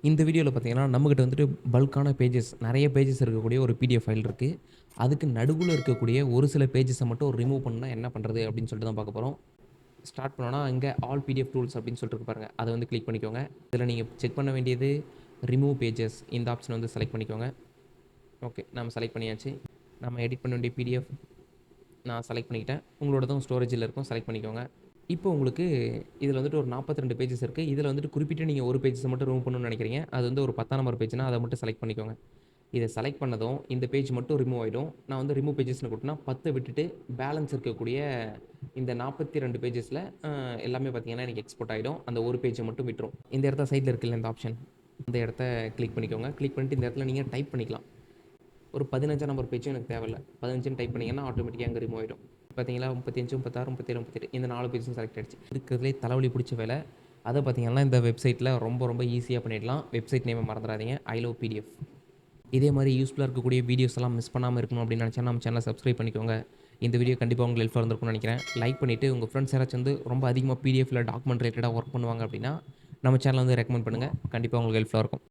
இந்த வீடியோவில் பார்த்தீங்கன்னா நம்மகிட்ட வந்துட்டு பல்கான பேஜஸ் நிறைய பேஜஸ் இருக்கக்கூடிய ஒரு பிடிஎஃப் ஃபைல் இருக்குது. அதுக்கு நடுவில் இருக்கக்கூடிய ஒரு சில பேஜஸை மட்டும் ரிமூவ் பண்ணால் என்ன பண்ணுறது அப்படின்னு சொல்லிட்டு தான் பார்க்க போகிறோம். ஸ்டார்ட் பண்ணோன்னா இங்கே ஆல் பிடிஎஃப் டூல்ஸ் அப்படின்னு சொல்லிட்டு பாருங்க, அதை வந்து கிளிக் பண்ணிக்கோங்க. இதில் நீங்கள் செக் பண்ண வேண்டியது ரிமூவ் பேஜஸ், இந்த ஆப்ஷன் வந்து செலக்ட் பண்ணிக்கோங்க. ஓகே, நம்ம செலக்ட் பண்ணியாச்சு. நம்ம எடிட் பண்ண வேண்டிய பிடிஎஃப் நான் செலக்ட் பண்ணிக்கிட்டேன். உங்களோடதும் ஸ்டோரேஜில் இருக்கும், செலக்ட் பண்ணிக்கோங்க. இப்போ உங்களுக்கு இதில் வந்துட்டு ஒரு 42 பேஜஸ் இருக்குது. இதில் வந்துட்டு குறிப்பிட்டு நீங்கள் ஒரு பேஜஸை மட்டும் ரிமூவ் பண்ணணும்னு நினைக்கிறீங்க. அது வந்து ஒரு 10ஆம் நம்பர் பேஜ்னா அதை மட்டும் செலக்ட் பண்ணிக்கோங்க. இதை செலக்ட் பண்ணதும் இந்த பேஜ் மட்டும் ரிமூவ் ஆகிடும். நான் வந்து ரிமூவ் பேஜஸ்னு கொடுத்தனா 10 விட்டுட்டு பேலன்ஸ் இருக்கக்கூடிய இந்த 42 பேஜஸில் எல்லாமே பார்த்தீங்கன்னா எனக்கு எக்ஸ்போர்ட் ஆகிடும். அந்த ஒரு பேஜை மட்டும் விட்டுரும். இந்த இடத்த சைடில் இருக்குல்ல இந்த ஆப்ஷன், இந்த இடத்த கிளிக் பண்ணிக்கோங்க. கிளிக் பண்ணிட்டு இந்த இடத்துல நீங்கள் டைப் பண்ணிக்கலாம். ஒரு 15ஆம் நம்பர் பேஜும் எனக்கு தேவையில்ல. 15ன்னு டைப் பண்ணிங்கன்னா ஆட்டோமேட்டிக்காக அங்கே ரிமூவ் ஆகிடும். பார்த்தீங்களா, 35, 36, 37, 38 இந்த 4 பேஜும் செலக்ட் ஆகிடுச்சு. இருக்கிறதுலே தலைவலி பிடிச்ச வேலை. அதை பார்த்தீங்கன்னா இந்த வெப்சைட்டில் ரொம்ப ரொம்ப ஈஸியாக பண்ணிடலாம். வெப்சைட் நேமை மறந்துடாதீங்க, ஐ லவ் பிடிஎஃப். இதே மாதிரி யூஸ்ஃபுல்லாக இருக்கக்கூடிய வீடியோஸ் எல்லாம் மிஸ் பண்ணாமல் இருக்கணும் அப்படின்னு நினச்சா நம்ம சேனலை சப்ஸ்கிரைப் பண்ணிக்கோங்க. இந்த வீடியோ கண்டிப்பாக உங்களுக்கு ஹெல்ப்ஃபுல்லாக இருந்திருக்கும்னு நினைக்கிறேன். லைக் பண்ணிவிட்டு உங்கள் ஃப்ரெண்ட்ஸ் யாராச்சும் வந்து ரொம்ப அதிகமாக பிடிஎஃப்ல டாக்குமெண்ட் ரிலேட்டடாக ஒர்க் பண்ணுவாங்க அப்படின்னா நம்ம சேனலை வந்து ரெக்கமெண்ட் பண்ணுங்கள். கண்டிப்பாக உங்களுக்கு ஹெல்ப்ஃபுல்லாக இருக்கும்.